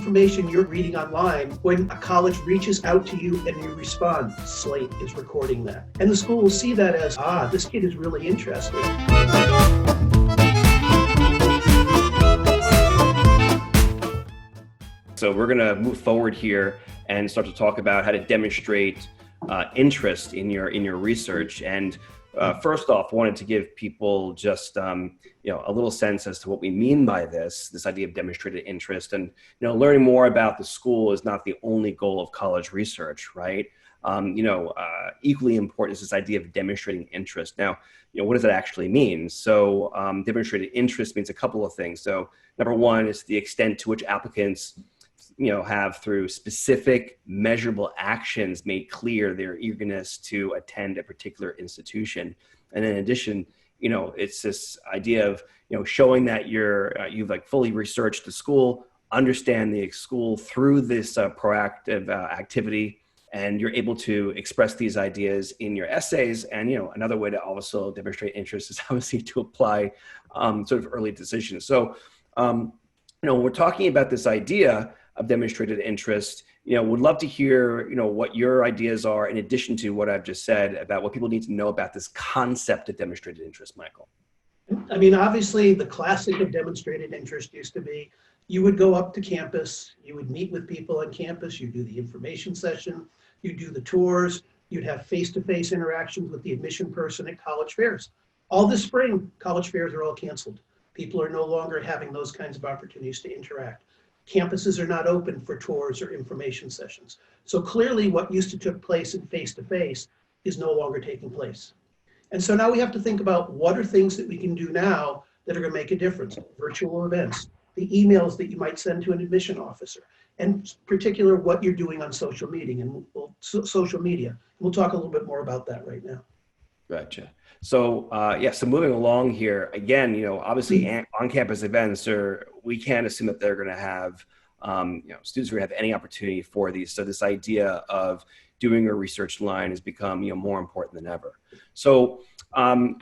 information you're reading online, when a college reaches out to you and you respond, Slate is recording that. And the school will see that as, this kid is really interested. So we're going to move forward here and start to talk about how to demonstrate interest in your research. And first off, wanted to give people just a little sense as to what we mean by this idea of demonstrated interest. And learning more about the school is not the only goal of college research, right? Equally important is this idea of demonstrating interest. Now, what does that actually mean? So demonstrated interest means a couple of things. So number one is the extent to which applicants have through specific measurable actions made clear their eagerness to attend a particular institution. And in addition, it's this idea of, showing that you've fully researched the school, understand the school through this proactive activity, and you're able to express these ideas in your essays. And, another way to also demonstrate interest is obviously to apply sort of early decisions. So, we're talking about this idea of demonstrated interest, would love to hear, what your ideas are in addition to what I've just said about what people need to know about this concept of demonstrated interest, Michael. I mean, obviously the classic of demonstrated interest used to be, you would go up to campus, you would meet with people on campus, you do the information session, you do the tours, you'd have face-to-face interactions with the admission person at college fairs. All this spring, college fairs are all canceled. People are no longer having those kinds of opportunities to interact. Campuses are not open for tours or information sessions. So clearly what used to take place in face-to-face is no longer taking place. And so now we have to think about what are things that we can do now that are going to make a difference. Virtual events, the emails that you might send to an admission officer, and in particular what you're doing on social media. And social media. We'll talk a little bit more about that right now. Gotcha. So so moving along here, again, obviously on-campus events we can't assume that they're going to have, students who have any opportunity for these. So this idea of doing a research line has become, more important than ever. So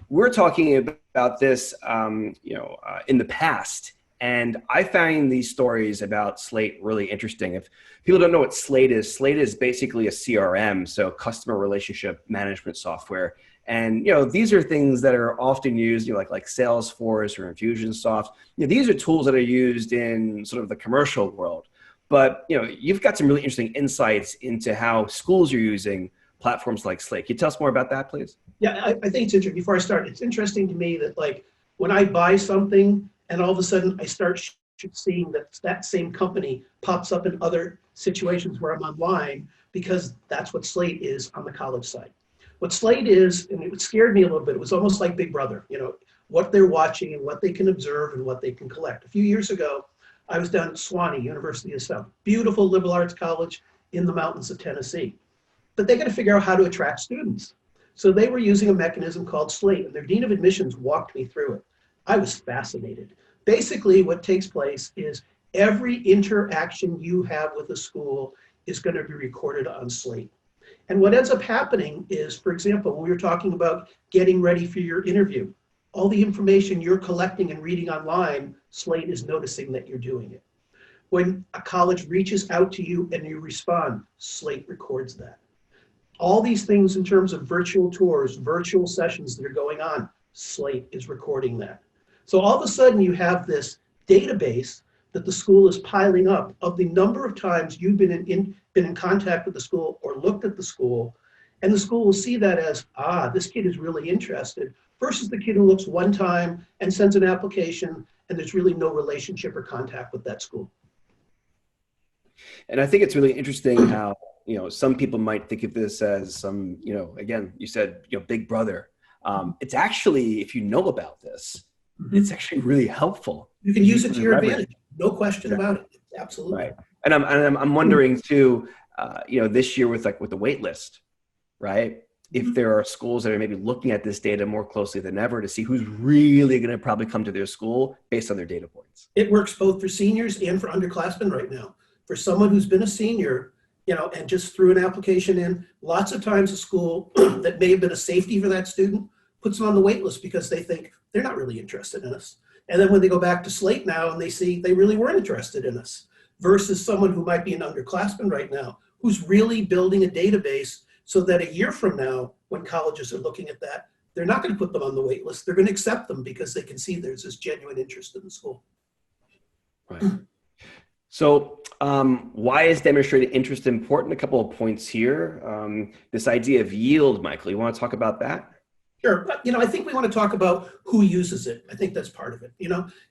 we're talking about this, in the past, and I find these stories about Slate really interesting. If people don't know what Slate is basically a CRM, so customer relationship management software. And, these are things that are often used, like Salesforce or Infusionsoft. These are tools that are used in sort of the commercial world. But, you've got some really interesting insights into how schools are using platforms like Slate. Can you tell us more about that, please? Yeah, I think it's interesting. Before I start, it's interesting to me that when I buy something and all of a sudden I start seeing that same company pops up in other situations where I'm online, because that's what Slate is on the college side. What Slate is, and it scared me a little bit, it was almost like Big Brother, what they're watching and what they can observe and what they can collect. A few years ago, I was down at Sewanee, University of South, beautiful liberal arts college in the mountains of Tennessee. But they got to figure out how to attract students. So they were using a mechanism called Slate, and their dean of admissions walked me through it. I was fascinated. Basically, what takes place is every interaction you have with a school is going to be recorded on Slate. And what ends up happening is, for example, when we were talking about getting ready for your interview, all the information you're collecting and reading online, Slate is noticing that you're doing it. When a college reaches out to you and you respond, Slate records that. All these things in terms of virtual tours, virtual sessions that are going on, Slate is recording that. So all of a sudden you have this database that the school is piling up of the number of times you've been in contact with the school or looked at the school, and the school will see that as, this kid is really interested, versus the kid who looks one time and sends an application and there's really no relationship or contact with that school. And I think it's really interesting how, some people might think of this as some, again, you said, Big Brother. It's actually, if you know about this, it's actually really helpful. You can use it to your advantage. No question about it. Absolutely. Right. And I'm wondering too, this year with the wait list, right? If there are schools that are maybe looking at this data more closely than ever to see who's really going to probably come to their school based on their data points. It works both for seniors and for underclassmen right now. For someone who's been a senior, and just threw an application in, lots of times a school that may have been a safety for that student puts them on the wait list because they think they're not really interested in us. And then when they go back to Slate now and they see they really weren't interested in us, versus someone who might be an underclassman right now, who's really building a database so that a year from now, when colleges are looking at that, they're not going to put them on the wait list. They're going to accept them because they can see there's this genuine interest in the school. Right. So why is demonstrated interest important? A couple of points here. This idea of yield, Michael, you want to talk about that? Sure. But, I think we want to talk about who uses it. I think that's part of it,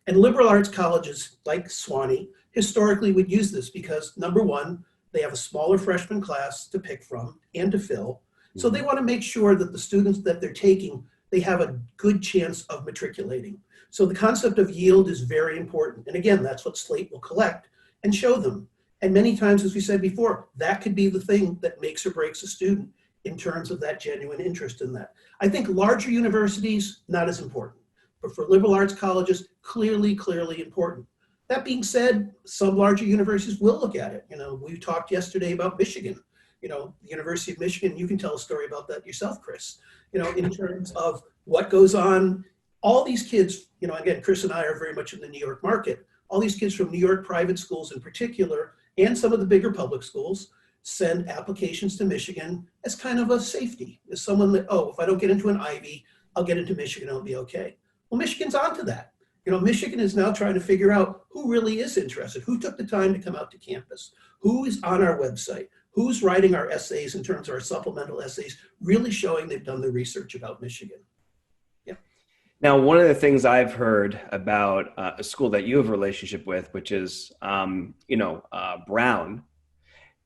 and liberal arts colleges like Swanee historically would use this because, number one, they have a smaller freshman class to pick from and to fill. So they want to make sure that the students that they're taking, they have a good chance of matriculating. So the concept of yield is very important. And again, that's what Slate will collect and show them. And many times, as we said before, that could be the thing that makes or breaks a student in terms of that genuine interest in that. I think larger universities, not as important. But for liberal arts colleges, clearly important. That being said, some larger universities will look at it. We talked yesterday about Michigan. The University of Michigan, you can tell a story about that yourself, Chris, in terms of what goes on. All these kids, again, Chris and I are very much in the New York market. All these kids from New York private schools in particular, and some of the bigger public schools, send applications to Michigan as kind of a safety, as someone that, if I don't get into an Ivy, I'll get into Michigan, I'll be okay. Well, Michigan's onto that. Michigan is now trying to figure out who really is interested, who took the time to come out to campus, who is on our website, who's writing our essays in terms of our supplemental essays, really showing they've done the research about Michigan. Yeah. Now, one of the things I've heard about a school that you have a relationship with, which is, Brown,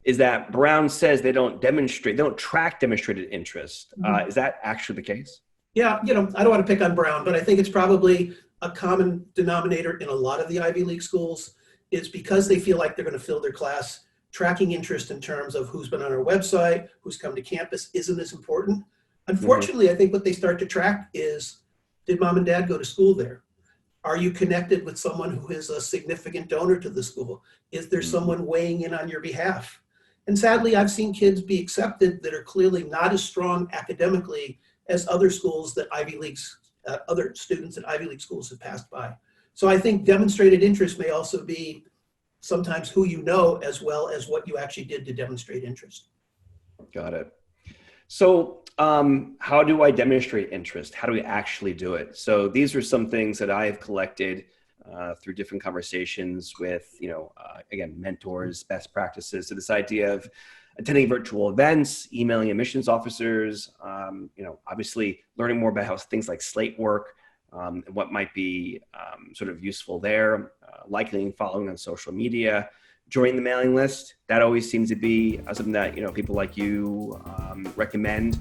is that Brown says they don't track demonstrated interest. Is that actually the case? Yeah, I don't want to pick on Brown, but I think it's probably a common denominator in a lot of the Ivy League schools is because they feel like they're going to fill their class. Tracking interest in terms of who's been on our website, who's come to campus isn't as important. Unfortunately, I think what they start to track is, did mom and dad go to school there? Are you connected with someone who is a significant donor to the school? Is there someone weighing in on your behalf? And sadly, I've seen kids be accepted that are clearly not as strong academically as other schools that other students at Ivy League schools have passed by. So I think demonstrated interest may also be sometimes who you know as well as what you actually did to demonstrate interest. Got it. So how do I demonstrate interest? How do we actually do it? So these are some things that I have collected through different conversations with, again, mentors, best practices. So this idea of attending virtual events, emailing admissions officers, obviously learning more about how things like Slate work, and what might be sort of useful there, liking and following on social media, joining the mailing list. That always seems to be something that, people like you recommend.